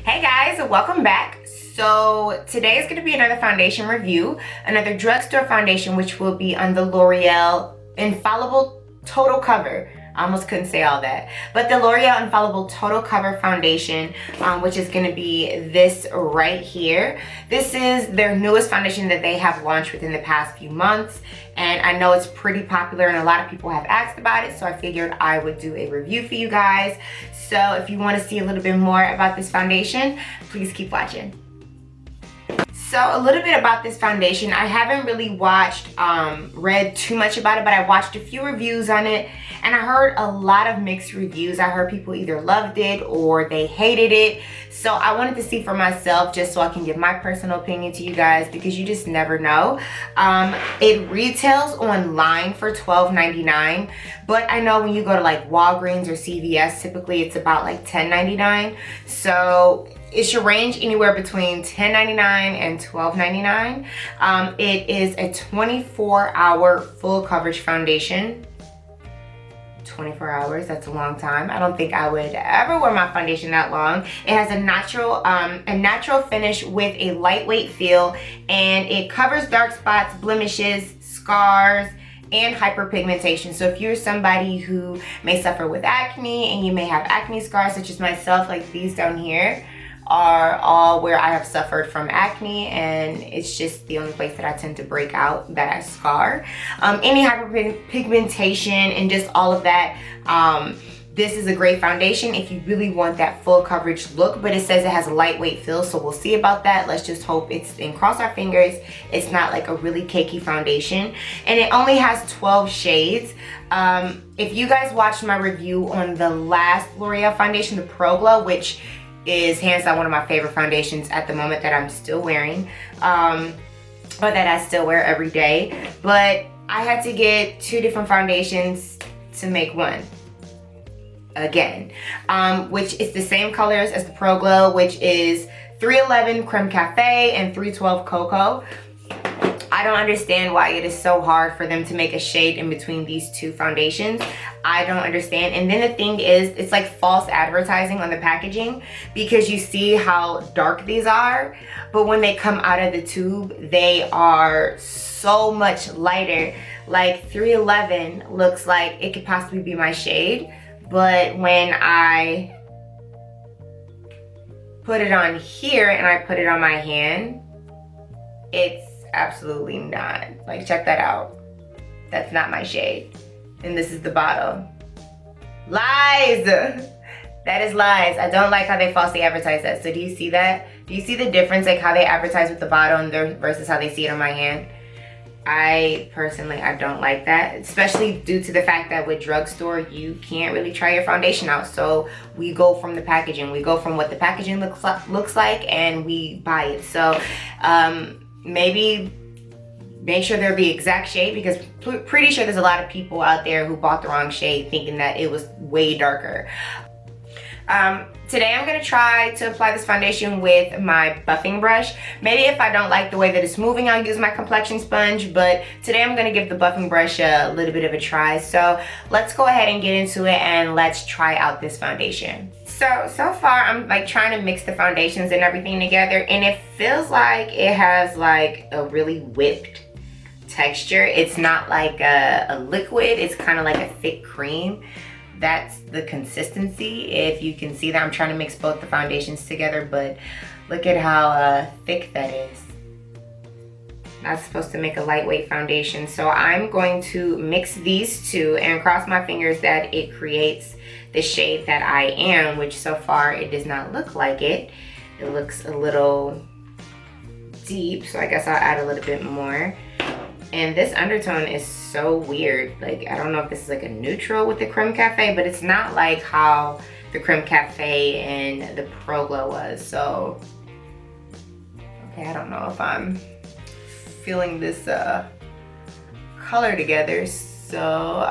Hey guys, welcome back. So today is going to be another foundation review, another drugstore foundation, which will be on the L'Oreal Infallible Total Cover. I almost couldn't say all that, but the L'Oreal Infallible Total Cover Foundation, which is going to be this right here. This is their newest foundation that they have launched within the past few months, and I know it's pretty popular and a lot of people have asked about it, so I figured I would do a review for you guys. So if you want to see a little bit more about this foundation, please keep watching. So a little bit about this foundation. I haven't really read too much about it, but I watched a few reviews on it and I heard a lot of mixed reviews. I heard people either loved it or they hated it. So I wanted to see for myself just so I can give my personal opinion to you guys, because you just never know. It retails online for $12.99, but I know when you go to like Walgreens or CVS, typically it's about like $10.99. So it should range anywhere between $10.99 and $12.99. It is a 24-hour full coverage foundation. 24 hours, that's a long time. I don't think I would ever wear my foundation that long. It has a natural finish with a lightweight feel, and it covers dark spots, blemishes, scars, and hyperpigmentation. So if you're somebody who may suffer with acne and you may have acne scars such as myself, like these down here are all where I have suffered from acne, and it's just the only place that I tend to break out that I scar. Any hyperpigmentation and just all of that, this is a great foundation if you really want that full coverage look, but it says it has a lightweight feel, so we'll see about that. Let's just hope and cross our fingers it's not like a really cakey foundation. And it only has 12 shades. If you guys watched my review on the last L'Oreal foundation, the Pro Glow, which is hands down one of my favorite foundations at the moment that I'm still wearing, or that I still wear every day, but I had to get two different foundations to make one again, which is the same colors as the Pro Glow, which is 311 Creme Cafe and 312 Cocoa. I don't understand why it is so hard for them to make a shade in between these two foundations. I don't understand. And then the thing is, it's like false advertising on the packaging, because you see how dark these are, but when they come out of the tube, they are so much lighter. Like 311 looks like it could possibly be my shade, but when I put it on here and I put it on my hand, it's absolutely not. Like, check that out. That's not my shade. And this is the bottle. Lies! That is lies. I don't like how they falsely advertise that. So do you see that? Do you see the difference, like how they advertise with the bottle and versus how they see it on my hand? I personally don't like that, especially due to the fact that with drugstore, you can't really try your foundation out. So we go from the packaging. We go from what the packaging looks like and we buy it. So maybe make sure they're the exact shade, because pretty sure there's a lot of people out there who bought the wrong shade thinking that it was way darker. Today I'm going to try to apply this foundation with my buffing brush. Maybe if I don't like the way that it's moving, I'll use my complexion sponge, but today I'm going to give the buffing brush a little bit of a try. So let's go ahead and get into it and let's try out this foundation. So far I'm like trying to mix the foundations and everything together, and it feels like it has like a really whipped texture. It's not like a liquid, it's kind of like a thick cream. That's the consistency. If you can see that, I'm trying to mix both the foundations together, but look at how thick that is. That's supposed to make a lightweight foundation. So I'm going to mix these two and cross my fingers that it creates the shade that I am, which so far it does not look like it. It looks a little deep, so I guess I'll add a little bit more. And this undertone is so weird. Like, I don't know if this is like a neutral with the Creme Cafe, but it's not like how the Creme Cafe and the Pro Glow was. So, okay, I don't know if I'm feeling this color together. So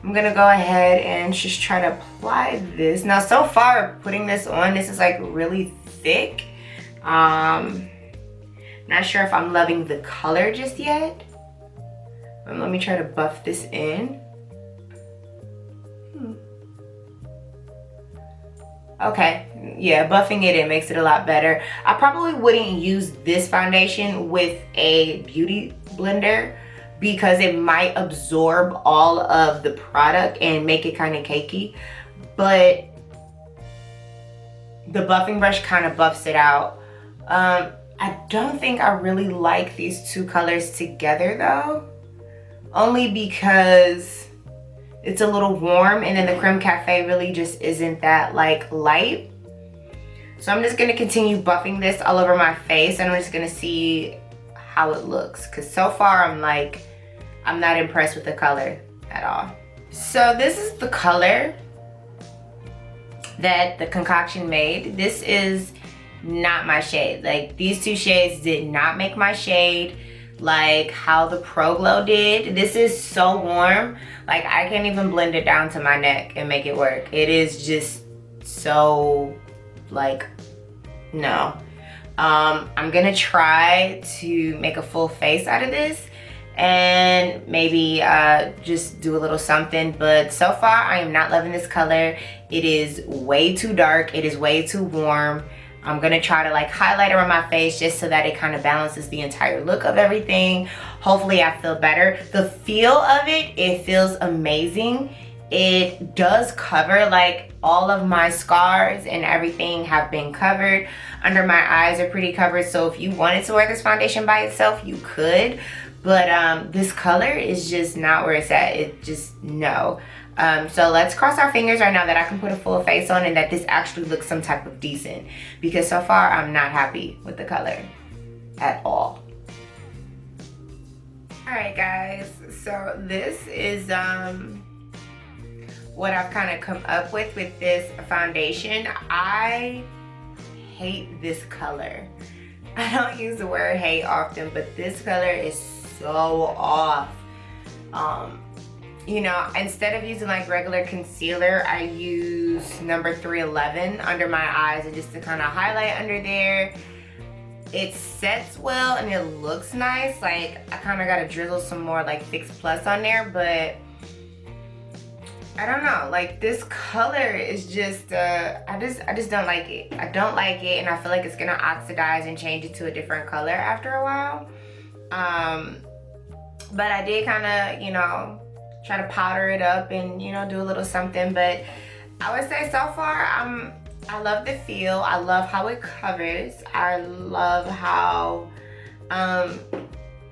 I'm gonna go ahead and just try to apply this. Now, so far putting this on, this is like really thick. Not sure if I'm loving the color just yet. Let me try to buff this in. Okay, yeah, buffing it in makes it a lot better. I probably wouldn't use this foundation with a beauty blender because it might absorb all of the product and make it kind of cakey. But the buffing brush kind of buffs it out. I don't think I really like these two colors together though. Only because it's a little warm, and then the Creme Cafe really just isn't that like light. So I'm just gonna continue buffing this all over my face, and I'm just gonna see how it looks. Cause so far I'm not impressed with the color at all. So this is the color that the concoction made. This is not my shade. Like, these two shades did not make my shade like how the Pro Glow did. This is so warm, like I can't even blend it down to my neck and make it work. It is just so like, no. I'm gonna try to make a full face out of this and maybe just do a little something, but so far I am not loving this color. It is way too dark, it is way too warm. I'm gonna try to like highlight around my face just so that it kind of balances the entire look of everything. Hopefully I feel better. The feel of it feels amazing. It does cover, like, all of my scars and everything have been covered. Under my eyes are pretty covered, so if you wanted to wear this foundation by itself, you could. But this color is just not where it's at. It just, no. So let's cross our fingers right now that I can put a full face on and that this actually looks some type of decent. Because so far, I'm not happy with the color at all. Alright guys, so this is what I've kind of come up with this foundation. I hate this color. I don't use the word hate often, but this color is so off. You know, instead of using like regular concealer, I use number 311 under my eyes and just to kind of highlight under there. It sets well and it looks nice. Like, I kind of got to drizzle some more like Fix Plus on there, but I don't know, like this color is just I just don't like it. I don't like it, and I feel like it's gonna oxidize and change it to a different color after a while. But I did kind of, you know, try to powder it up and, you know, do a little something. But I would say so far I love the feel. I love how it covers. I love how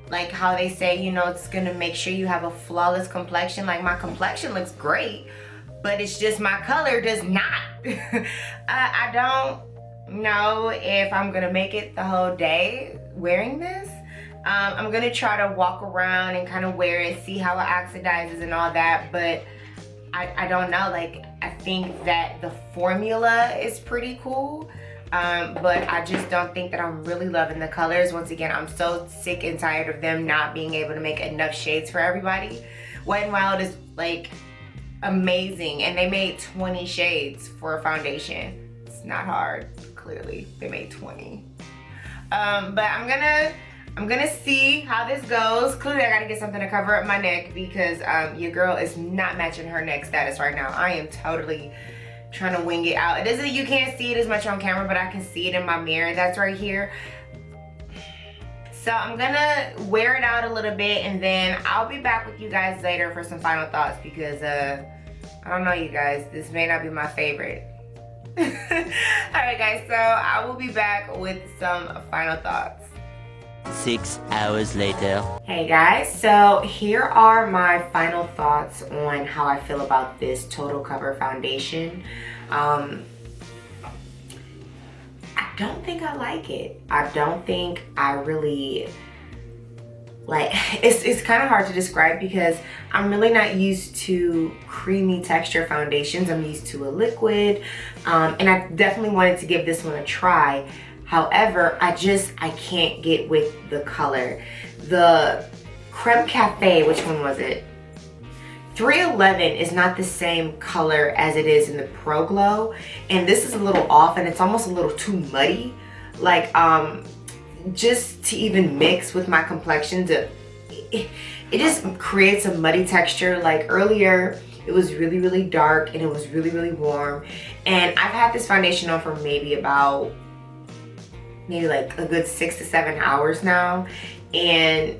like how they say, you know, it's gonna make sure you have a flawless complexion. Like, my complexion looks great, but it's just my color does not. I don't know if I'm gonna make it the whole day wearing this. I'm gonna try to walk around and kind of wear it, see how it oxidizes and all that, but I don't know. Like, I think that the formula is pretty cool. But I just don't think that I'm really loving the colors. Once again, I'm so sick and tired of them not being able to make enough shades for everybody. Wet n Wild is like amazing, and they made 20 shades for a foundation. It's not hard, clearly. They made 20. But I'm gonna see how this goes. Clearly I gotta get something to cover up my neck because your girl is not matching her neck status right now. I am totally trying to wing it out. It doesn't, you can't see it as much on camera, but I can see it in my mirror that's right here. So I'm gonna wear it out a little bit, and then I'll be back with you guys later for some final thoughts because I don't know, you guys, this may not be my favorite. Alright guys, so I will be back with some final thoughts. 6 hours later. Hey guys, so here are my final thoughts on how I feel about this Total Cover foundation. I don't think I like it. I don't think I really like it's kind of hard to describe because I'm really not used to creamy texture foundations. I'm used to a liquid, and I definitely wanted to give this one a try. However, I can't get with the color. The Creme Cafe, which one was it? 311 is not the same color as it is in the Pro Glow. And this is a little off, and it's almost a little too muddy. Like, just to even mix with my complexion, it just creates a muddy texture. Like earlier, It was really, really dark and it was really, really warm. And I've had this foundation on for maybe like a good 6 to 7 hours now. And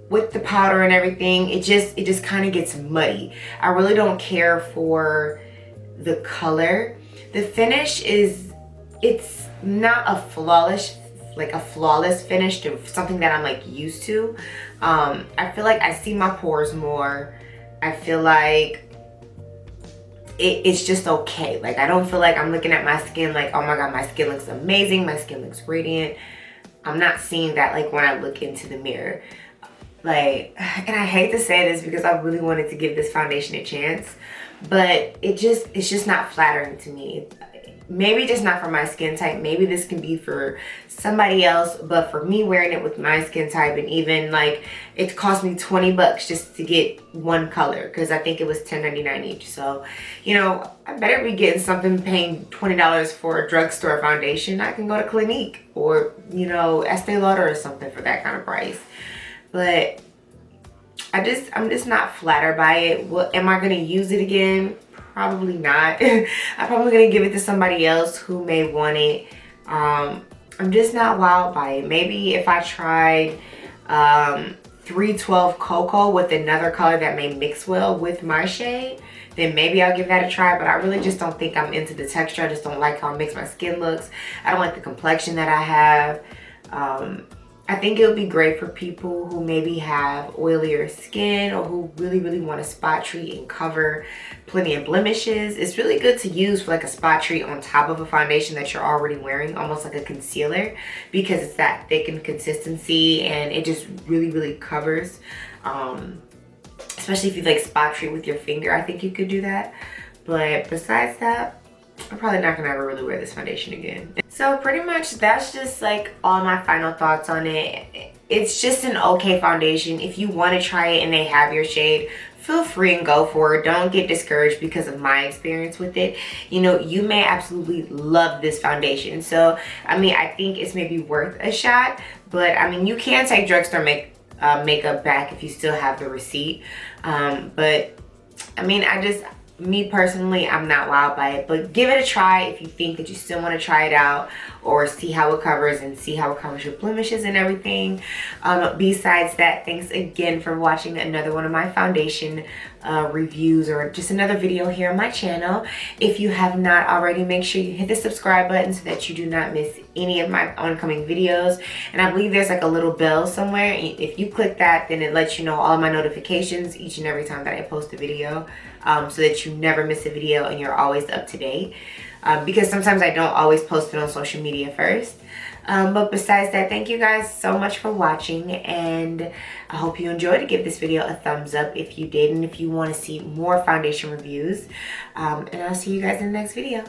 with the powder and everything, it just kind of gets muddy. I really don't care for the color. The finish it's not a flawless finish to something that I'm like used to. I feel like I see my pores more. I feel like it's just okay. Like, I don't feel like I'm looking at my skin like, oh my god, my skin looks amazing, my skin looks radiant. I'm not seeing that like when I look into the mirror. Like, and I hate to say this because I really wanted to give this foundation a chance, but it's just not flattering to me. Maybe just not for my skin type. Maybe this can be for somebody else, but for me wearing it with my skin type, and even like it cost me 20 bucks just to get one color because I think it was $10.99 each. So, you know, I better be getting something paying $20 for a drugstore foundation. I can go to Clinique or, you know, Estee Lauder or something for that kind of price. But I'm just not flattered by it. Well, am I gonna use it again? Probably not. I'm probably gonna give it to somebody else who may want it. I'm just not wowed by it. Maybe if I tried 312 Cocoa with another color that may mix well with my shade, then maybe I'll give that a try. But I really just don't think I'm into the texture. I just don't like how mixed my skin looks. I don't like the complexion that I have. I think it would be great for people who maybe have oilier skin or who really, really want to spot treat and cover plenty of blemishes. It's really good to use for like a spot treat on top of a foundation that you're already wearing, almost like a concealer, because it's that thick in consistency and it just really, really covers. Especially if you like spot treat with your finger, I think you could do that. But besides that, I'm probably not gonna ever really wear this foundation again. So pretty much that's just like all my final thoughts on it. It's just an okay foundation. If you want to try it and they have your shade, feel free and go for it. Don't get discouraged because of my experience with it. You know, you may absolutely love this foundation. So I mean, I think it's maybe worth a shot. But I mean, you can take drugstore makeup back if you still have the receipt. But I mean, me personally, I'm not wowed by it, but give it a try if you think that you still want to try it out or see how it covers and see how it covers your blemishes and everything. Besides that, thanks again for watching another one of my foundation reviews or just another video here on my channel. If you have not already, make sure you hit the subscribe button so that you do not miss any of my oncoming videos. And I believe there's like a little bell somewhere. If you click that, then it lets you know all of my notifications each and every time that I post a video, so that you never miss a video and you're always up to date. Because sometimes I don't always post it on social media first. But besides that, thank you guys so much for watching, and I hope you enjoyed. Give this video a thumbs up if you did, and if you want to see more foundation reviews. And I'll see you guys in the next video.